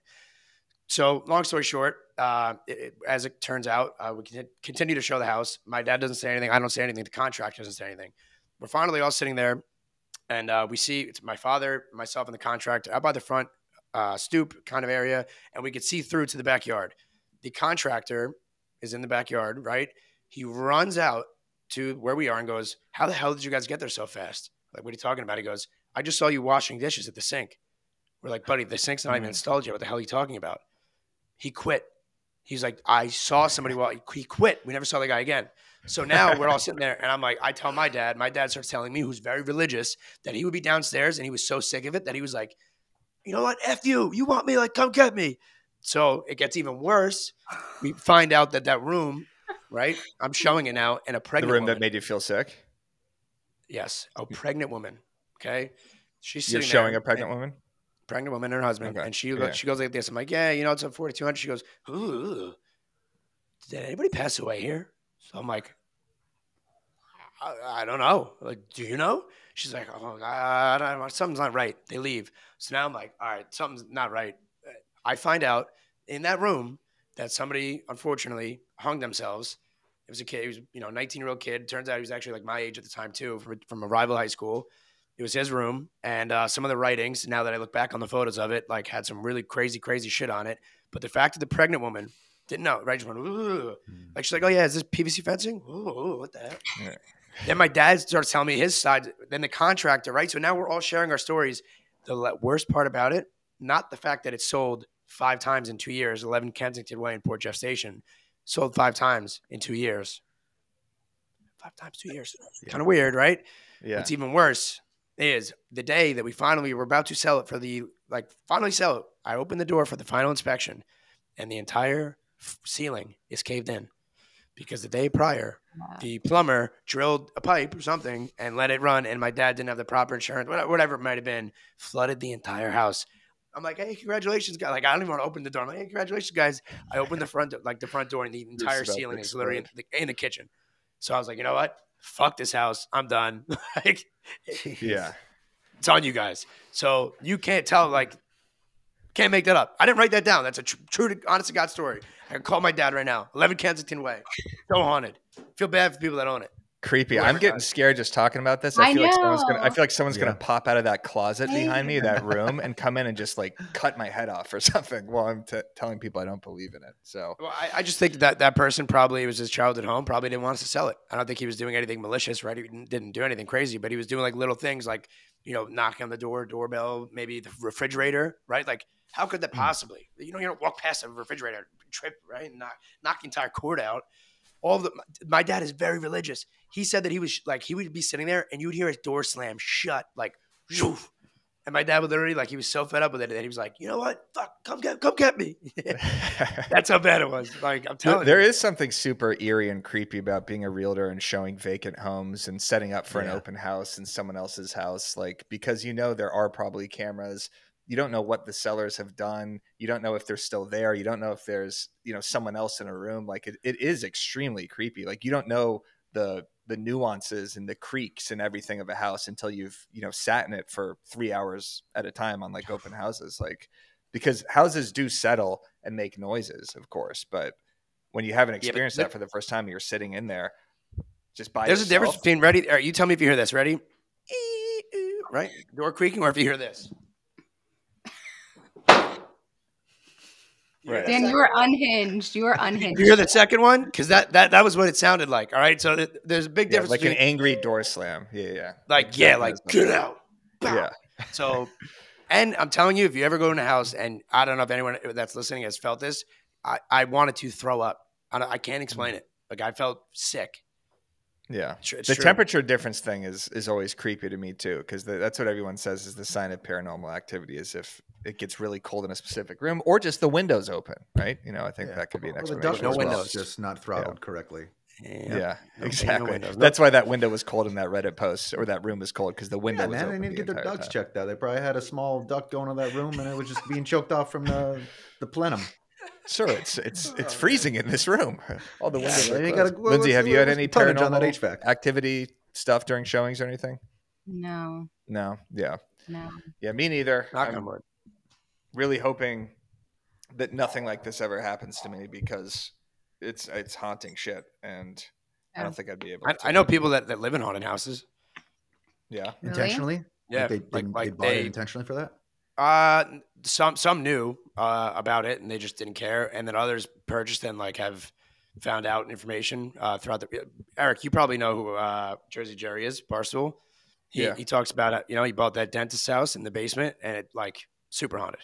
B: So long story short, as it turns out, we continue to show the house. My dad doesn't say anything. I don't say anything. The contractor doesn't say anything. We're finally all sitting there, and we see it's my father, myself, and the contractor out by the front stoop kind of area, and we could see through to the backyard. The contractor is in the backyard, right? He runs out to where we are and goes, "How the hell did you guys get there so fast?" Like, what are you talking about? He goes, "I just saw you washing dishes at the sink." We're like, "Buddy, the sink's not even installed yet. What the hell are you talking about?" He quit. He's like, "I saw somebody he quit. We never saw the guy again." So now we're all sitting there, and I'm like, I tell my dad starts telling me, who's very religious, that he would be downstairs, and he was so sick of it that he was like, "You know what? F you. You want me? Like, come get me." So it gets even worse. We find out that room, right? I'm showing it now, and a pregnant woman.
A: The room that made you feel sick?
B: Yes. A pregnant woman. Okay. She's
A: You're
B: sitting
A: showing
B: there,
A: a pregnant woman?
B: Pregnant woman and her husband. Okay. And she goes like this. I'm like, "Yeah, it's a 4,200. She goes, "Ooh, did anybody pass away here?" So I'm like, I don't know. Like, do you know? She's like, "Oh, God, something's not right." They leave. So now I'm like, all right, something's not right. I find out in that room that somebody, unfortunately, hung themselves. It was a kid. He was, 19-year-old kid. Turns out he was actually like my age at the time too, from a rival high school. It was his room, and some of the writings, now that I look back on the photos of it, like had some really crazy shit on it. But the fact that the pregnant woman didn't know, right? Just went, ooh. Like she's like, oh yeah, is this PVC fencing? Ooh, what the heck? Yeah. Then my dad starts telling me his side. Then the contractor, right? So now we're all sharing our stories. The worst part about it, not the fact that it sold 5 times in 2 years, 11 Kensington Way in Port Jeff Station, sold 5 times in 2 years. 5 times 2 years. Yeah. Kind of weird, right?
A: Yeah.
B: What's even worse is the day that we finally were about to sell it finally sell it. I opened the door for the final inspection, and the entire ceiling is caved in because the day prior, the plumber drilled a pipe or something and let it run, and my dad didn't have the proper insurance, whatever it might have been, flooded the entire house. I'm like, hey, congratulations, guys. Like, I don't even want to open the door. I'm like, hey, congratulations, guys. I opened the front door, and the entire ceiling is literally in the kitchen. So I was like, you know what? Fuck this house. I'm done. Like,
A: yeah.
B: It's on you guys. So you can't tell, can't make that up. I didn't write that down. That's a true, honest to God story. I can call my dad right now. 11 Kensington Way. So haunted. Feel bad for people that own it.
A: Creepy. I'm getting scared just talking about this. I feel like someone's gonna pop out of that closet behind me, that room, and come in and just like cut my head off or something while I'm telling people I don't believe in it. So
B: well, I just think that person probably, it was his childhood home, probably didn't want us to sell it. I don't think he was doing anything malicious, right? He didn't do anything crazy, but he was doing like little things like, knocking on the doorbell, maybe the refrigerator, right? Like, how could that possibly? You don't walk past a refrigerator, trip, right, and knock the entire cord out. My dad is very religious. He said that he would be sitting there and you would hear his door slam shut, like, zhoof. And my dad would literally, he was so fed up with it that he was like, you know what? Fuck, come get me. That's how bad it was. Like, I'm telling you.
A: There is something super eerie and creepy about being a realtor and showing vacant homes and setting up for an open house in someone else's house. Like, because there are probably cameras. You don't know what the sellers have done. You don't know if they're still there. You don't know if there's, someone else in a room. Like it is extremely creepy. Like you don't know the nuances and the creaks and everything of a house until you've, sat in it for 3 hours at a time on like open houses. Like, because houses do settle and make noises, of course. But when you haven't experienced that for the first time, you're sitting in there just by yourself.
B: There's a difference between ready. All right, you tell me if you hear this. Ready? Right? Door creaking, or if you hear this.
D: Right. Dan, you were unhinged. You
B: hear the second one? Because that was what it sounded like. All right. So there's a big difference.
A: Like an angry door slam. Yeah.
B: Like get out. Bow. Yeah. So, and I'm telling you, if you ever go in a house, and I don't know if anyone that's listening has felt this, I wanted to throw up. I can't explain it. Like I felt sick.
A: Yeah. The temperature difference thing is always creepy to me too, because that's what everyone says is the sign of paranormal activity, is if it gets really cold in a specific room or just the windows open, right? I think that could be an explanation.
E: No windows, just not throttled correctly.
A: Yeah, exactly. That's why that window was cold in that Reddit post, or that room was cold, because the window was open.
E: They need to get their ducts checked out. They probably had a small duct going in that room, and it was just being choked off from the plenum.
A: Sure, it's freezing in this room. All the windows are closed. Lindsey, have you had any paranormal activity stuff during showings or anything?
D: No.
A: Yeah.
D: No.
A: Yeah, me neither.
B: I'm
A: really hoping that nothing like this ever happens to me, because it's haunting shit, and I don't think I'd be able to.
B: I know people that live in haunted houses.
A: Yeah.
D: Really?
E: Intentionally?
B: Yeah.
E: They bought it intentionally for that?
B: Some knew about it and they just didn't care, and then others purchased and have found out information throughout the. Eric, you probably know who Jersey Jerry is, Barstool. He talks about it. He bought that dentist's house in the basement, and it super haunted.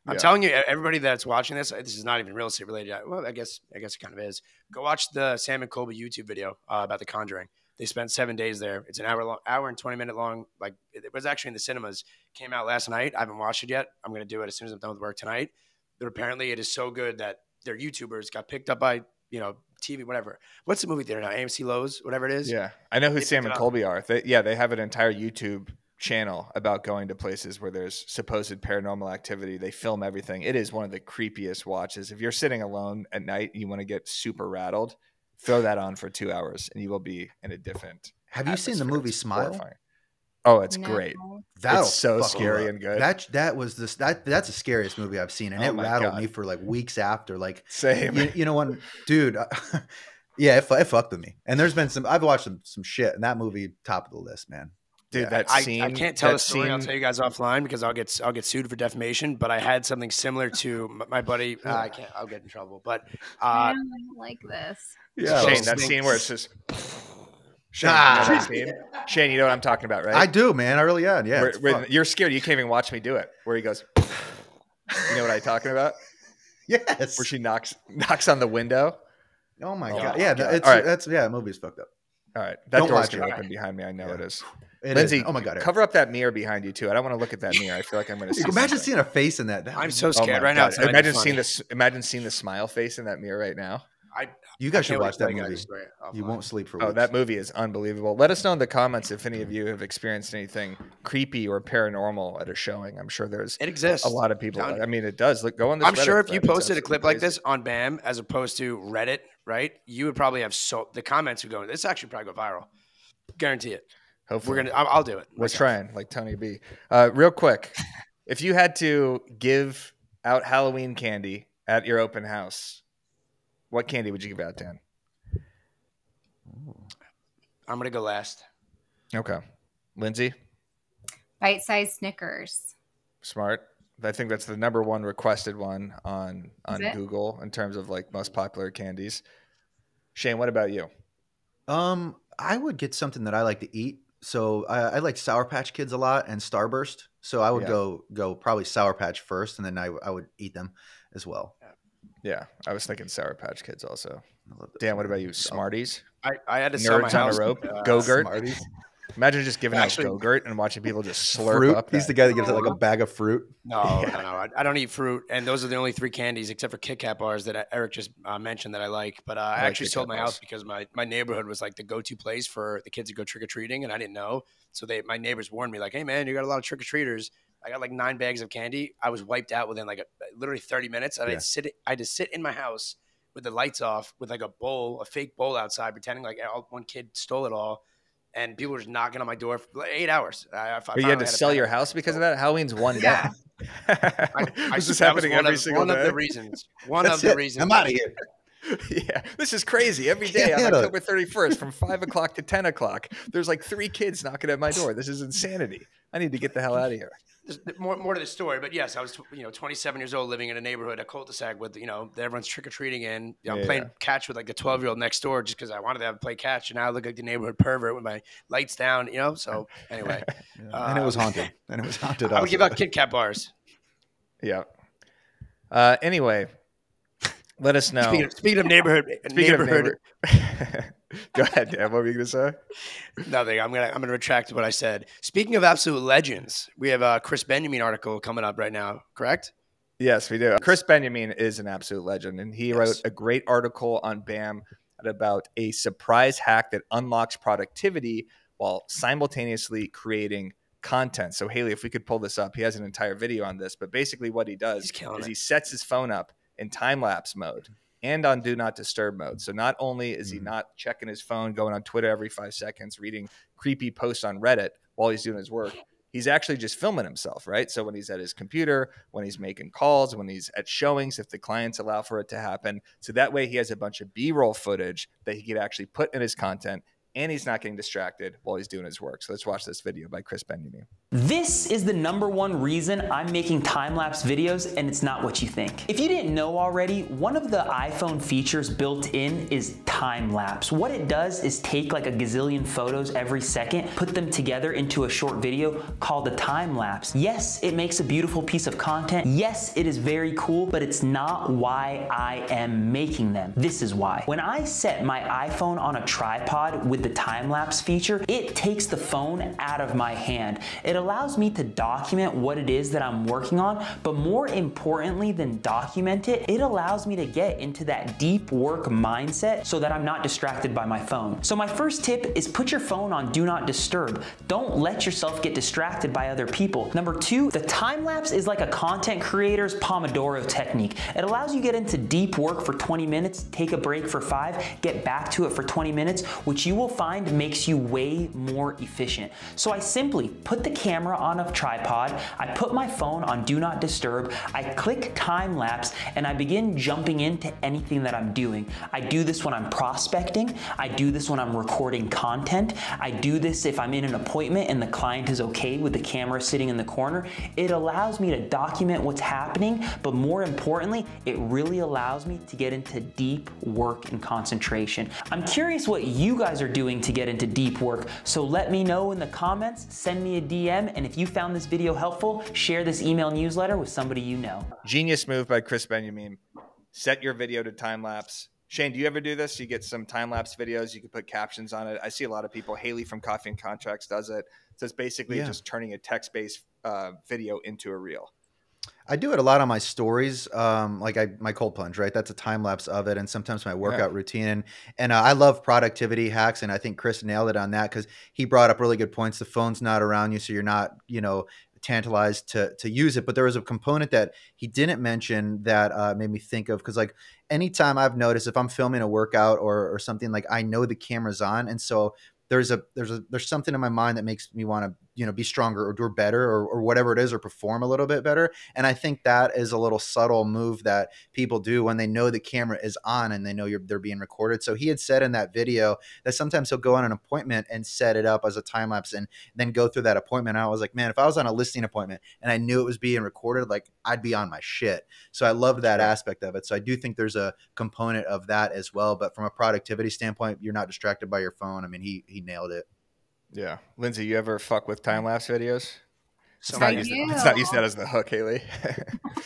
B: I'm telling you, everybody that's watching this is not even real estate related. Well, I guess it kind of is. Go watch the Sam and Colby YouTube video about The Conjuring. They spent 7 days there. It's an hour and 20-minute long. It was actually in the cinemas. Came out last night. I haven't watched it yet. I'm going to do it as soon as I'm done with work tonight. But apparently it is so good that their YouTubers got picked up by, TV, whatever. What's the movie theater now? AMC Lowe's, whatever it is.
A: Yeah. I know who Sam and Colby are. They have an entire YouTube channel about going to places where there's supposed paranormal activity. They film everything. It is one of the creepiest watches. If you're sitting alone at night and you want to get super rattled, throw that on for 2 hours and you will be in a different.
E: Have you seen the movie Smile?
A: Horrifying. Oh, it's great. It's so scary and good.
E: That's the scariest movie I've seen, and it rattled me for weeks after.
A: Same.
E: You know what, dude? Yeah, it fucked with me. And there's been I've watched some shit, and that movie top of the list, man.
A: Dude, that
B: I
A: scene.
B: can't tell
A: that
B: the story. I'll
A: scene-
B: tell you guys offline because I'll get sued for defamation. But I had something similar to my buddy. I can't. I'll get in trouble. But
D: I don't like this.
E: Yeah,
A: Shane,
B: well,
A: that scene where it's just Shane,
E: Ah.
A: you know that scene? Shane, you know what I'm talking about, right?
E: I do, man. I really am. Yeah.
A: Where you're scared. You can't even watch me do it. Where he goes, you know what I'm talking about?
E: Yes.
A: Where she knocks on the window.
E: Oh my
A: Oh
E: god.
A: my
E: Yeah.
A: God.
E: It's
A: All right.
E: that's the movie's fucked up.
A: All right, that
E: Don't
A: door's
E: watch
A: gonna
E: it.
A: open behind me. I know it is.
E: It
A: Lindsey,
E: is. Oh my god.
A: cover up that mirror behind you too. I don't want to look at that mirror. I feel like I'm going to see.
E: Imagine
A: something.
E: seeing a face in that.
B: I'm so
A: Oh
B: scared
A: my
B: right now.
A: God.
B: It's not
A: Imagine
B: even
A: seeing
B: funny.
A: this. Imagine seeing the smile face in that mirror right now.
E: You guys
B: I
E: should
B: can't
E: watch
B: wait to
E: that
B: tell you guys
E: movie.
B: the story
E: You
B: offline.
E: won't sleep for
A: Oh,
E: weeks.
A: that movie is unbelievable. Let us know in the comments if any of you have experienced anything creepy or paranormal at a showing. I'm sure there's
B: It exists.
A: a lot of people.
B: Down-
A: I mean, it does. Look, go on this.
B: I'm
A: Reddit
B: sure if you
A: thread. It's
B: posted a
A: absolutely
B: clip like
A: crazy.
B: this on BAM as opposed to Reddit, right? You would probably have the comments would go. This actually probably go viral. Guarantee it.
A: Hopefully,
B: I'll do it.
A: we're
B: myself.
A: trying, like Tony B. Real quick, if you had to give out Halloween candy at your open house, what candy would you give out, Dan?
B: I'm gonna go last.
A: Okay, Lindsay,
D: Bite-sized Snickers.
A: smart. I think that's the number one requested one on
D: it?
A: Google in terms of like most popular candies. Shane, what about you?
E: I would get something that I like to eat. So I like Sour Patch Kids a lot and Starburst. So I would
A: Yeah.
E: go probably Sour Patch first, and then I would eat them as well.
A: Yeah, I was thinking Sour Patch Kids also.
E: I love those.
A: Dan, what about you? Smarties,
B: I had to sell my
A: nerds on
B: house.
A: a rope, Go-Gurt.
E: Smarties.
A: Imagine just giving
B: Actually-
A: out Go-Gurt and watching people just slurp
E: Fruit.
A: up.
E: He's
A: that.
E: the guy that gives it like a bag of fruit.
B: No, I don't eat fruit, and those are the only 3 candies except for Kit Kat bars that Eric just mentioned that I like. But I
A: like
B: actually
A: Kit
B: sold
A: Kat
B: my
A: bars.
B: house because my neighborhood was like the go-to place for the kids to go trick or treating, and I didn't know. So my neighbors warned me like, "Hey man, you got a lot of trick or treaters." I got like 9 bags of candy. I was wiped out within like literally 30 minutes. I had to sit in my house with the lights off with like a fake bowl outside, pretending like one kid stole it all. And people were just knocking on my door for like 8 hours.
A: But you had to sell your house because of that? Halloween's one day.
B: Yeah.
A: This is
B: that was
A: happening
B: one
A: every
B: of,
A: single
B: one
A: day.
B: of the reasons. One
E: That's
B: of the
E: it.
B: reasons.
E: I'm out of here.
A: Yeah, this is crazy. Every day
E: Can't
A: on
E: handle it.
A: October 31st from 5 o'clock to 10 o'clock, there's like 3 kids knocking at my door. This is insanity. I need to get the hell out of here.
B: There's more to the story, but yes, I was 27 years old, living in a neighborhood, a cul-de-sac with everyone's trick or treating in. I'm playing catch with like the 12-year-old next door just because I wanted to play catch, and now I look like the neighborhood pervert with my lights down. So anyway,
E: And it was haunted. And it was haunted.
B: I would
E: Also.
B: give out Kit Kat bars.
A: Yeah. Anyway, let us know.
B: Speaking of neighborhood,
A: Go ahead, Dan. What were you going to say?
B: Nothing. I'm gonna retract what I said. Speaking of absolute legends, we have a Krys Benyamein article coming up right now. Correct?
A: Yes, we do. Krys Benyamein is an absolute legend, and he wrote a great article on BAM about a surprise hack that unlocks productivity while simultaneously creating content. So, Haley, if we could pull this up, he has an entire video on this. But basically, what he does is he sets his phone up in time-lapse mode and on do not disturb mode. So not only is he not checking his phone, going on Twitter every 5 seconds, reading creepy posts on Reddit while he's doing his work, he's actually just filming himself, right? So when he's at his computer, when he's making calls, when he's at showings, if the clients allow for it to happen. So that way he has a bunch of B-roll footage that he could actually put in his content, and he's not getting distracted while he's doing his work. So let's watch this video by Krys Benyamein.
I: This is the #1 reason I'm making time-lapse videos, and it's not what you think. If you didn't know already, one of the iPhone features built in is time-lapse. What it does is take like a gazillion photos every second, put them together into a short video called a time-lapse. Yes, it makes a beautiful piece of content. Yes, it is very cool, but it's not why I am making them. This is why. When I set my iPhone on a tripod with the time-lapse feature, it takes the phone out of my hand. It allows me to document what it is that I'm working on, but more importantly than document it, it allows me to get into that deep work mindset so that I'm not distracted by my phone. So my first tip is put your phone on do not disturb. Don't let yourself get distracted by other people. Number 2, the time-lapse is like a content creator's Pomodoro technique. It allows you to get into deep work for 20 minutes, take a break for 5, get back to it for 20 minutes, which you will find makes you way more efficient. So I simply put the camera on a tripod, I put my phone on Do Not Disturb, I click time lapse, and I begin jumping into anything that I'm doing. I do this when I'm prospecting, I do this when I'm recording content, I do this if I'm in an appointment and the client is okay with the camera sitting in the corner. It allows me to document what's happening, but more importantly, it really allows me to get into deep work and concentration. I'm curious what you guys are doing to get into deep work, so let me know in the comments, send me a DM, and if you found this video helpful, share this email newsletter with somebody you know.
A: Genius move by Krys Benyamein. Set your video to time lapse. Shane, do you ever do this? You get some time lapse videos, you can put captions on it. I see a lot of people. Haley from Coffee and Contracts does it. So it's basically just turning a text-based video into a reel.
E: I do it a lot on my stories, like my cold plunge, right? That's a time lapse of it, and sometimes my workout routine. And I love productivity hacks, and I think Krys nailed it on that because he brought up really good points. The phone's not around you, so you're not, tantalized to use it. But there was a component that he didn't mention that made me think of, because like anytime I've noticed if I'm filming a workout or something, like I know the camera's on, and so there's something in my mind that makes me want to be stronger or do better or whatever it is, or perform a little bit better. And I think that is a little subtle move that people do when they know the camera is on and they know they're being recorded. So he had said in that video that sometimes he'll go on an appointment and set it up as a time lapse and then go through that appointment. And I was like, man, if I was on a listing appointment and I knew it was being recorded, like I'd be on my shit. So I love that aspect of it. So I do think there's a component of that as well. But from a productivity standpoint, you're not distracted by your phone. I mean, he nailed it.
A: Yeah. Lindsay, you ever fuck with time-lapse videos?
D: It's not
A: used that as the hook, Haley.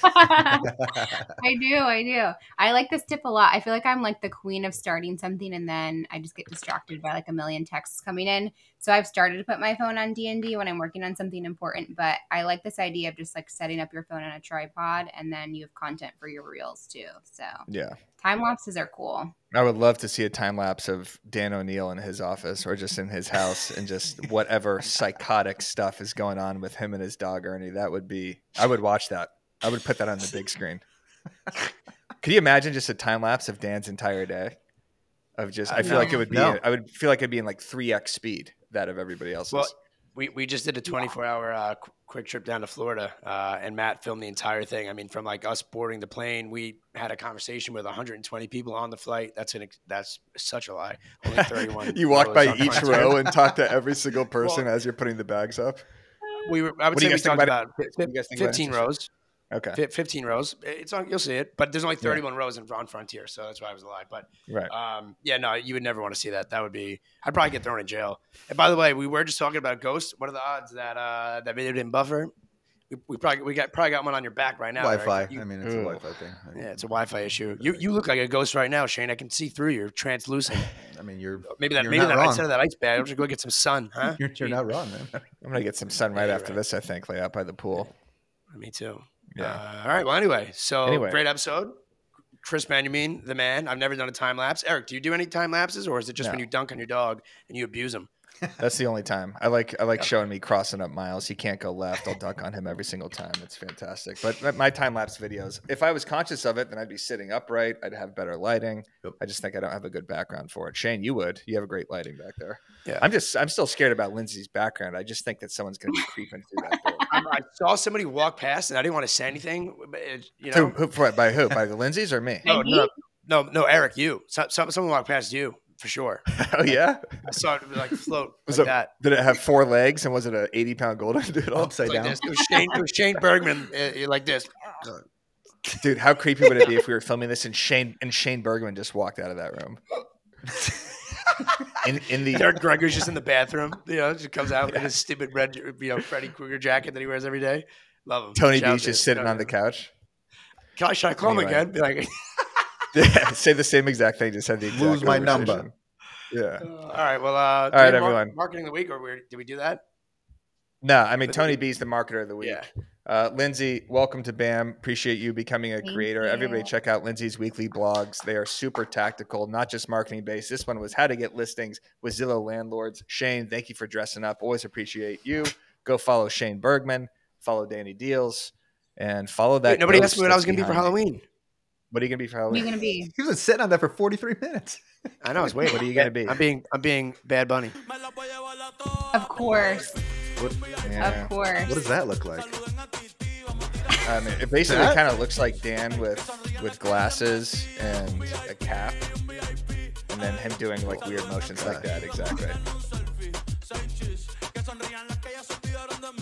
D: I do. I like this tip a lot. I feel like I'm like the queen of starting something and then I just get distracted by like a million texts coming in. So I've started to put my phone on D&D when I'm working on something important, but I like this idea of just like setting up your phone on a tripod and then you have content for your reels too. So
A: yeah,
D: time lapses are cool.
A: I would love to see a time lapse of Dan Oneil in his office or just in his house and just whatever psychotic stuff is going on with him and his dog Ernie. I would watch that. I would put that on the big screen. Could you imagine just a time lapse of Dan's entire day? Of just, I feel like it would be. I would feel like it'd be in like 3x speed that of everybody else's.
B: Well, we just did a 24-hour quick trip down to Florida, and Matt filmed the entire thing. I mean, from like us boarding the plane, we had a conversation with 120 people on the flight. That's such a lie. Only 31.
A: You walk by each row and talk to every single person as you're putting the bags up.
B: I would say we talked about 15 rows.
A: Okay.
B: 15 rows. It's on. You'll see it, but there's only 31 rows on Frontier, so that's why I was a lie. But no, you would never want to see that. That would be. I'd probably get thrown in jail. And by the way, we were just talking about ghosts. What are the odds that video didn't buffer? We probably got one on your back right now.
E: Wi-Fi.
B: Right?
E: I mean, it's a Wi-Fi thing.
B: Yeah, it's a Wi-Fi issue. You look like a ghost right now, Shane. I can see through you. You're translucent.
E: I mean, you're
B: maybe that
E: wrong.
B: instead of that ice bag, I'll just go get some sun. Huh?
E: You're not wrong, man.
A: I'm gonna get some sun right after this. I think lay out by the pool.
B: Me too.
A: Yeah.
B: All right. Well, anyway, great episode. Krys Benyamein, the man. I've never done a time lapse. Eric, do you do any time lapses, or is it just when you dunk on your dog and you abuse him?
A: That's the only time. I like showing me crossing up miles. He can't go left. I'll dunk on him every single time. It's fantastic. But my time-lapse videos, if I was conscious of it, then I'd be sitting upright. I'd have better lighting. Yep. I just think I don't have a good background for it. Shane, you would. You have a great lighting back there. Yeah. I'm still scared about Lindsey's background. I just think that someone's going to be creeping through that door.
B: I saw somebody walk past, and I didn't want to say anything.
A: By who? By the Lindseys or me?
B: No, Eric, you. Someone walked past you. For sure.
A: Oh, yeah?
B: I saw it like float that.
A: Did it have 4 legs, and was it an 80-pound golden doodle?
E: Upside down?
B: This. It was Shane Burgman like this.
A: Dude, how creepy would it be if we were filming this and Shane Burgman just walked out of that room?
B: Derek Greger's just in the bathroom. Just comes out in his stupid red, Freddy Krueger jacket that he wears every day. Love him.
A: Tony B's just sitting on the couch.
B: Should I call him again? Be like...
A: Yeah, say the same exact thing. Just have the exact
E: lose my number.
A: Yeah.
B: All right. Well,
A: all right, everyone.
B: Marketing of the week, or did we do that?
A: No, I mean Tony B's the marketer of the week. Yeah. Lindsey, welcome to BAM. Appreciate you becoming a creator. Everybody, check out Lindsey's weekly blogs. They are super tactical, not just marketing based. This one was how to get listings with Zillow Landlords. Shane, thank you for dressing up. Always appreciate you. Go follow Shane Burgman. Follow Danny Deals, and follow that.
B: Wait, nobody asked me what I was going to be for Halloween.
A: What are you going to be for Halloween?
D: What are you going to be?
E: He was sitting on that for 43 minutes.
B: I know. I was waiting.
A: What are you gonna be?
B: I'm being Bad Bunny.
D: Of course.
A: Yeah.
D: Of course.
E: What does that look like?
A: It basically kind of looks like Dan with glasses and a cap, and then him doing like weird motions like that. Exactly.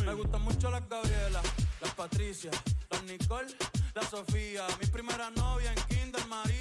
J: Me gustan mucho las Gabriela, las Patricia, las Nicole, la Sofía, mi primera novia en Kinder María.